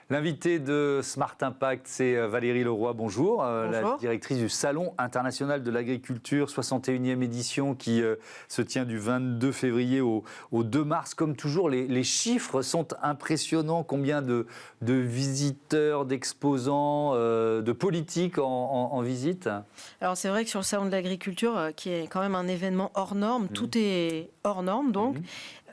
L'invité de Smart Impact, c'est Valérie Leroy. Bonjour, Bonjour. La directrice du Salon international de l'agriculture, 61e édition qui se tient du 22 février au 2 mars. Comme toujours, les chiffres sont impressionnants. Combien de visiteurs, d'exposants, de politiques en visite? Alors c'est vrai que sur le Salon de l'agriculture, qui est quand même un événement hors norme, tout est hors norme donc.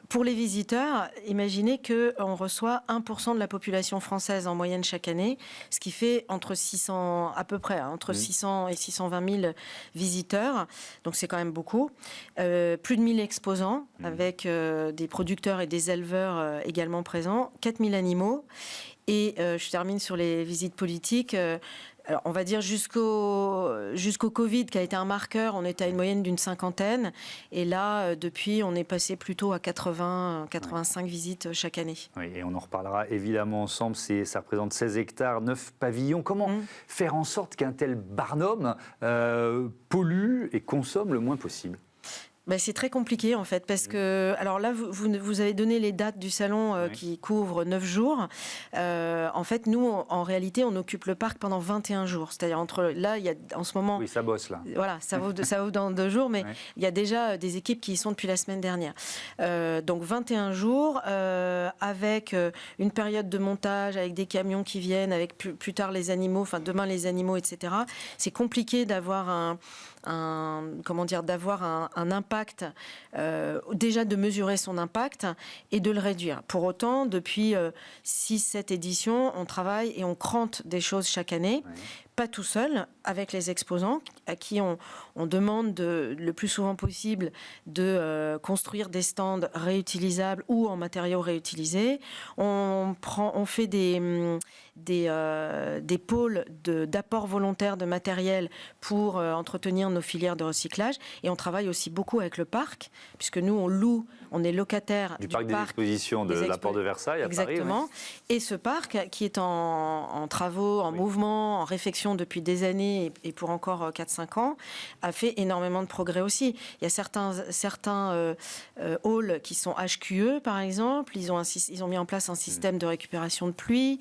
Pour les visiteurs, imaginez qu'on reçoit 1% de la population française en moyenne chaque année, ce qui fait entre 600, à peu près, entre 600 et 620 000 visiteurs. Donc c'est quand même beaucoup. Plus de 1000 exposants avec des producteurs et des éleveurs également présents, 4000 animaux. Et je termine sur les visites politiques. Alors, on va dire jusqu'au Covid, qui a été un marqueur, on était à une moyenne d'une 50aine. Et là, depuis, on est passé plutôt à 85 visites chaque année. Oui, et on en reparlera évidemment ensemble. Ça représente 16 hectares, 9 pavillons. Comment faire en sorte qu'un tel barnum pollue et consomme le moins possible ? C'est très compliqué en fait parce que, alors là vous avez donné les dates du salon qui couvrent 9 jours. En fait nous en réalité on occupe le parc pendant 21 jours. C'est-à-dire là il y a en ce moment... Oui, ça bosse là. Voilà, ça vaut dans 2 jours mais il y a déjà des équipes qui y sont depuis la semaine dernière. Donc 21 jours avec une période de montage, avec des camions qui viennent, avec plus tard les animaux, enfin demain les animaux, etc. C'est compliqué d'avoir d'avoir un impact, déjà de mesurer son impact et de le réduire. Pour autant, depuis 6-7 éditions, on travaille et on crante des choses chaque année. Pas tout seul, avec les exposants à qui on demande le plus souvent possible de construire des stands réutilisables ou en matériaux réutilisés. On fait des pôles d'apport volontaire de matériel pour entretenir nos filières de recyclage. Et on travaille aussi beaucoup avec le parc, puisque nous, on est locataire du parc des expositions de la Porte de Versailles à Paris. Exactement. Et ce parc, qui est en travaux, en mouvement, en réflexion depuis des années et pour encore 4-5 ans, a fait énormément de progrès aussi. Il y a certains halls qui sont HQE, par exemple. Ils ont mis en place un système de récupération de pluie,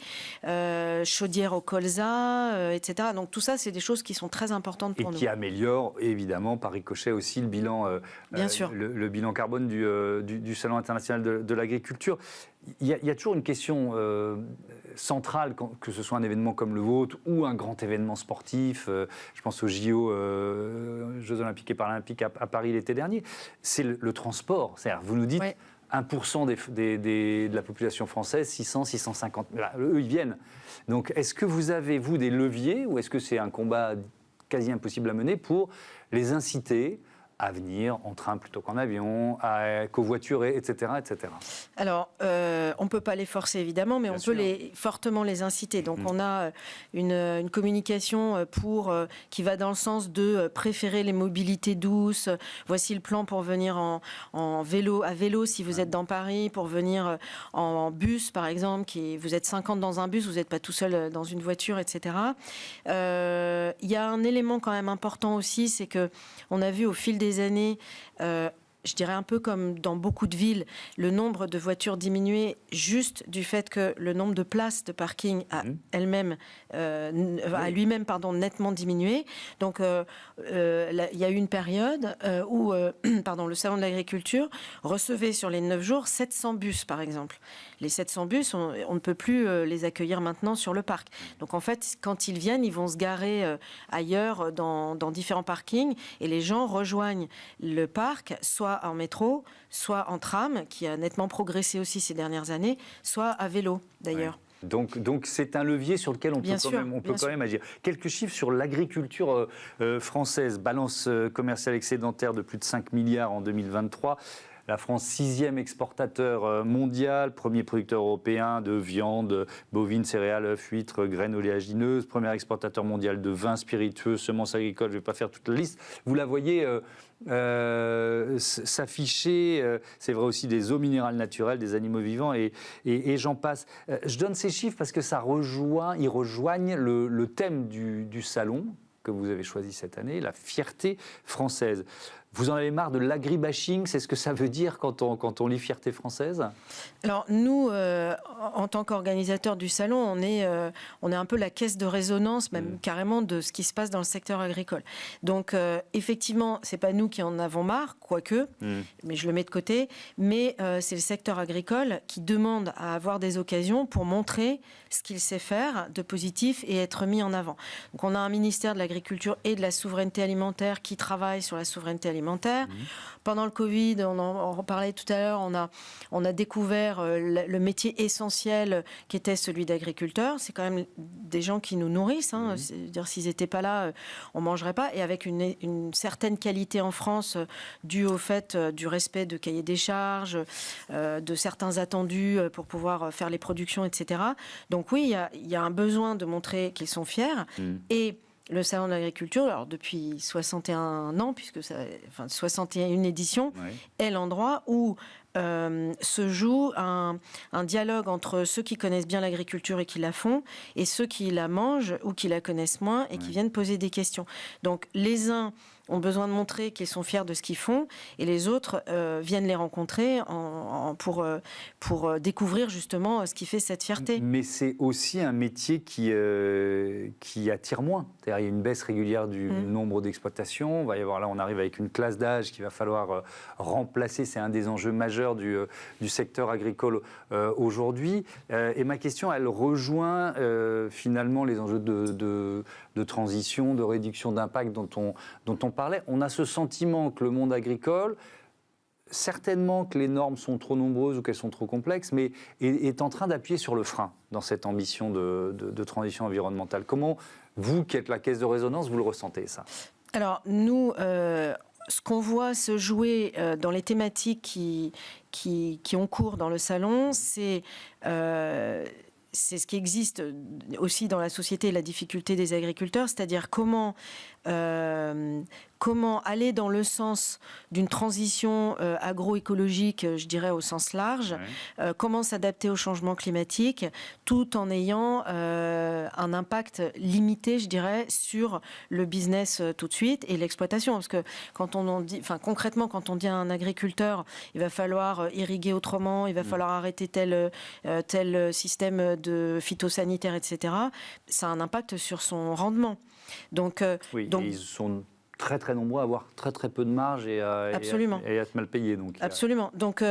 chaudière au colza, etc. Donc tout ça, c'est des choses qui sont très importantes pour nous. Et qui améliorent évidemment par ricochet aussi le bilan, le bilan carbone du Salon international de l'agriculture. Il y a toujours une question centrale, que ce soit un événement comme le vôtre ou un grand événement sportif, je pense aux JO, Jeux Olympiques et Paralympiques à Paris l'été dernier, c'est le transport. C'est-à-dire, vous nous dites 1% de la population française, 600, 650, eux ils viennent. Donc est-ce que vous avez, vous, des leviers ou est-ce que c'est un combat quasi impossible à mener pour les inciter à venir en train plutôt qu'en avion, à covoiturer, etc., etc. Alors, on ne peut pas les forcer, évidemment, mais on peut fortement les inciter. Donc, on a une communication qui va dans le sens de préférer les mobilités douces. Voici le plan pour venir à vélo, si vous êtes dans Paris, pour venir en bus, par exemple. Vous êtes 50 dans un bus, vous n'êtes pas tout seul dans une voiture, etc. Il y a un élément quand même important aussi, c'est qu'on a vu au fil des années, je dirais un peu comme dans beaucoup de villes, le nombre de voitures diminuer juste du fait que le nombre de places de parking a lui-même nettement diminué. Donc il y a eu une période où le Salon de l'agriculture recevait sur les 9 jours 700 bus par exemple. Les 700 bus, on ne peut plus les accueillir maintenant sur le parc. Donc en fait, quand ils viennent, ils vont se garer ailleurs dans différents parkings et les gens rejoignent le parc soit en métro, soit en tram, qui a nettement progressé aussi ces dernières années, soit à vélo d'ailleurs. Donc c'est un levier sur lequel on peut quand même agir. Quelques chiffres sur l'agriculture française. Balance commerciale excédentaire de plus de 5 milliards en 2023. La France, 6e exportateur mondial, premier producteur européen de viande, bovine, céréales, œufs, huîtres, graines oléagineuses, premier exportateur mondial de vins spiritueux, semences agricoles, je ne vais pas faire toute la liste. Vous la voyez s'afficher, c'est vrai aussi des eaux minérales naturelles, des animaux vivants et j'en passe. Je donne ces chiffres parce que ils rejoignent le thème du salon que vous avez choisi cette année, la fierté française. Vous en avez marre de l'agribashing, c'est ce que ça veut dire quand on lit Fierté française? Alors nous, en tant qu'organisateurs du salon, on est un peu la caisse de résonance, même carrément, de ce qui se passe dans le secteur agricole. Donc effectivement, c'est pas nous qui en avons marre, quoique, mais je le mets de côté, mais c'est le secteur agricole qui demande à avoir des occasions pour montrer ce qu'il sait faire de positif et être mis en avant. Donc on a un ministère de l'Agriculture et de la Souveraineté alimentaire qui travaille sur la souveraineté alimentaire. Pendant le Covid, on en reparlait tout à l'heure, on a découvert le métier essentiel qui était celui d'agriculteur. C'est quand même des gens qui nous nourrissent. C'est-à-dire, s'ils n'étaient pas là, on ne mangerait pas. Et avec une certaine qualité en France, due au fait du respect de cahier des charges, de certains attendus pour pouvoir faire les productions, etc. Donc oui, il y a un besoin de montrer qu'ils sont fiers. Et le Salon de l'Agriculture, alors depuis 61 ans, 61 éditions, est l'endroit où se joue un dialogue entre ceux qui connaissent bien l'agriculture et qui la font, et ceux qui la mangent ou qui la connaissent moins et qui viennent poser des questions. Donc les uns ont besoin de montrer qu'ils sont fiers de ce qu'ils font, et les autres viennent les rencontrer pour découvrir justement ce qui fait cette fierté. Mais c'est aussi un métier qui attire moins. C'est-à-dire, il y a une baisse régulière du nombre d'exploitations. On va y avoir, là, on arrive avec une classe d'âge qu'il va falloir remplacer. C'est un des enjeux majeurs du secteur agricole aujourd'hui. Et ma question, elle rejoint finalement les enjeux de transition, de réduction d'impact dont on parlait. On a ce sentiment que le monde agricole, certainement que les normes sont trop nombreuses ou qu'elles sont trop complexes, mais est en train d'appuyer sur le frein dans cette ambition de transition environnementale. Comment, vous qui êtes la caisse de résonance, vous le ressentez, ça? Alors, nous, ce qu'on voit se jouer dans les thématiques qui ont cours dans le salon, c'est ce qui existe aussi dans la société, la difficulté des agriculteurs, c'est-à-dire comment aller dans le sens d'une transition agroécologique, je dirais au sens large, comment s'adapter au changement climatique, tout en ayant un impact limité, je dirais, sur le business tout de suite et l'exploitation. Parce que concrètement, quand on dit à un agriculteur, il va falloir irriguer autrement, il va falloir arrêter tel système de phytosanitaire, etc., ça a un impact sur son rendement. Donc, ils sont très très nombreux à avoir très très peu de marge et à être mal payés. Absolument. Donc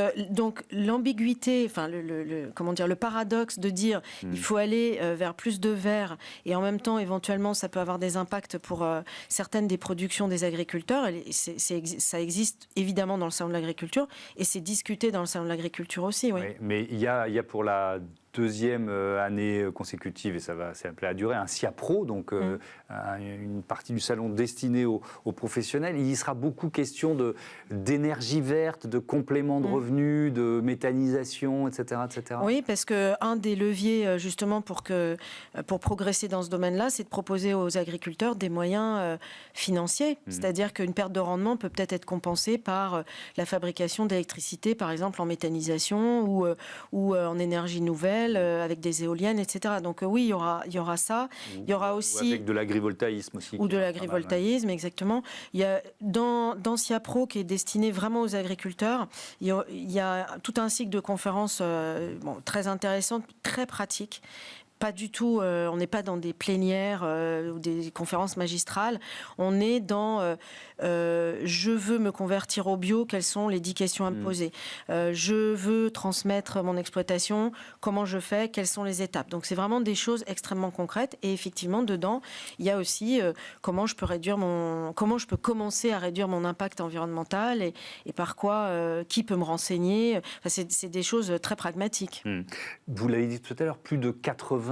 l'ambiguïté, le paradoxe de dire il faut aller vers plus de verre, et en même temps éventuellement ça peut avoir des impacts pour certaines des productions des agriculteurs. Ça existe évidemment dans le salon de l'agriculture, et c'est discuté dans le salon de l'agriculture aussi. Oui. Mais il y a pour la deuxième année consécutive, et ça va à durer, un SIAPRO, donc une partie du salon destinée aux professionnels. Il y sera beaucoup question d'énergie verte, de compléments de revenus, de méthanisation, etc., etc. Oui, parce qu'un des leviers justement pour progresser dans ce domaine-là, c'est de proposer aux agriculteurs des moyens financiers. C'est-à-dire qu'une perte de rendement peut peut-être être compensée par la fabrication d'électricité, par exemple en méthanisation ou en énergie nouvelle, avec des éoliennes, etc. Donc oui, il y aura ça. Il y aura aussi... Avec de l'agrivoltaïsme aussi. Ou de l'agrivoltaïsme, exactement. Il y a dans SIAPRO, qui est destiné vraiment aux agriculteurs, il y a tout un cycle de conférences très intéressantes, très pratiques. Pas du tout, on n'est pas dans des plénières ou des conférences magistrales. On est dans je veux me convertir au bio, quelles sont les 10 questions à me poser. Je veux transmettre mon exploitation, comment je fais, quelles sont les étapes. Donc c'est vraiment des choses extrêmement concrètes. Et effectivement, dedans, il y a aussi comment je peux commencer à réduire mon impact environnemental et par quoi, qui peut me renseigner. Enfin, c'est des choses très pragmatiques. Vous l'avez dit tout à l'heure, plus de 80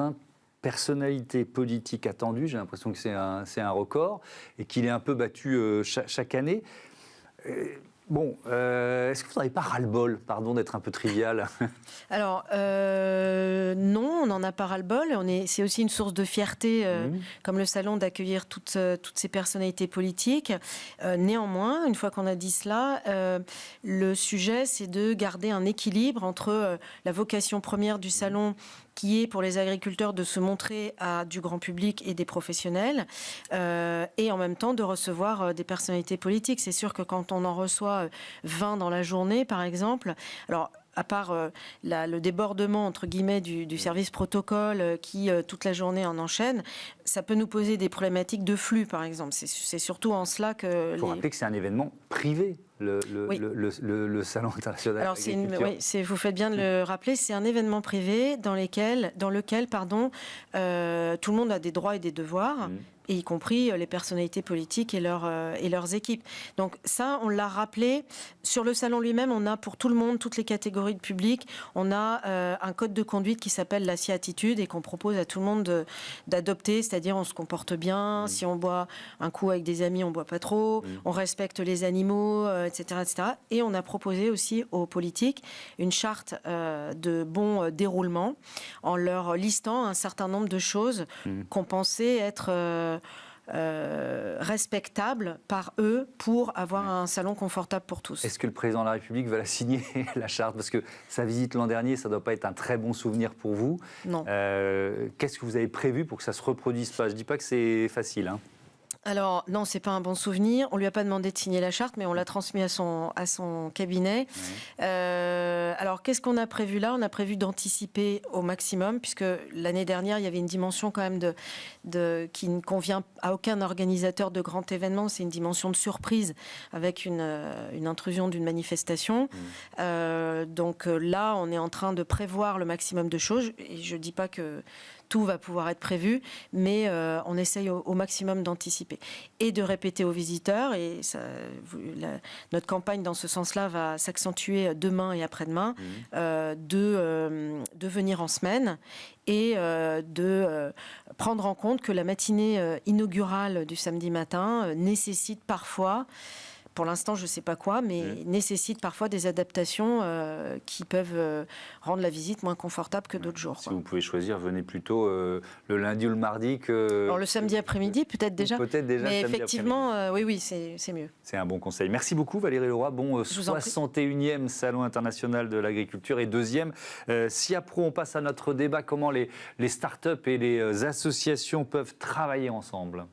personnalités politiques attendues. J'ai l'impression que c'est un record et qu'il est un peu battu chaque année. Est-ce que vous n'avez pas ras-le-bol, pardon d'être un peu trivial? Alors, non, on n'en a pas ras-le-bol. C'est aussi une source de fierté, comme le salon, d'accueillir toutes ces personnalités politiques. Néanmoins, une fois qu'on a dit cela, le sujet, c'est de garder un équilibre entre la vocation première du salon, qui est pour les agriculteurs de se montrer à du grand public et des professionnels, et en même temps de recevoir des personnalités politiques. C'est sûr que quand on en reçoit 20 dans la journée, par exemple, alors à part le débordement, entre guillemets, du service protocole qui, toute la journée, en enchaîne, ça peut nous poser des problématiques de flux, par exemple. C'est surtout en cela que... Il faut rappeler que c'est un événement privé, le Salon international de l'agriculture. Vous faites bien de le rappeler, c'est un événement privé dans lequel tout le monde a des droits et des devoirs. Et y compris les personnalités politiques et leurs équipes. Donc ça, on l'a rappelé. Sur le salon lui-même, on a pour tout le monde, toutes les catégories de public, on a un code de conduite qui s'appelle la SIA-attitude et qu'on propose à tout le monde d'adopter, c'est-à-dire on se comporte bien, si on boit un coup avec des amis, on ne boit pas trop, on respecte les animaux, etc., etc. Et on a proposé aussi aux politiques une charte de bon déroulement en leur listant un certain nombre de choses qu'on pensait être... respectable par eux pour avoir un salon confortable pour tous. Est-ce que le président de la République va la signer, la charte? Parce que sa visite l'an dernier, ça ne doit pas être un très bon souvenir pour vous. Non. Qu'est-ce que vous avez prévu pour que ça ne se reproduise pas? Je ne dis pas que c'est facile, hein. Alors, non, c'est pas un bon souvenir. On lui a pas demandé de signer la charte, mais on l'a transmis à son cabinet. Alors, qu'est-ce qu'on a prévu là? On a prévu d'anticiper au maximum, puisque l'année dernière, il y avait une dimension quand même qui ne convient à aucun organisateur de grands événements. C'est une dimension de surprise avec une intrusion d'une manifestation. Donc là, on est en train de prévoir le maximum de choses. Et je dis pas que tout va pouvoir être prévu, mais on essaye au maximum d'anticiper et de répéter aux visiteurs. Et notre campagne dans ce sens-là va s'accentuer demain et après-demain, de venir en semaine et de prendre en compte que la matinée inaugurale du samedi matin nécessite parfois... Pour l'instant, je ne sais pas quoi, mais nécessite parfois des adaptations qui peuvent rendre la visite moins confortable que d'autres jours. Si vous pouvez choisir, venez plutôt le lundi ou le mardi que... Alors, le samedi après-midi, peut-être déjà. Mais effectivement, oui, c'est mieux. C'est un bon conseil. Merci beaucoup Valérie Leroy. Bon 61e Salon international de l'agriculture et 2e. Si après on passe à notre débat, comment les start-up et les associations peuvent travailler ensemble?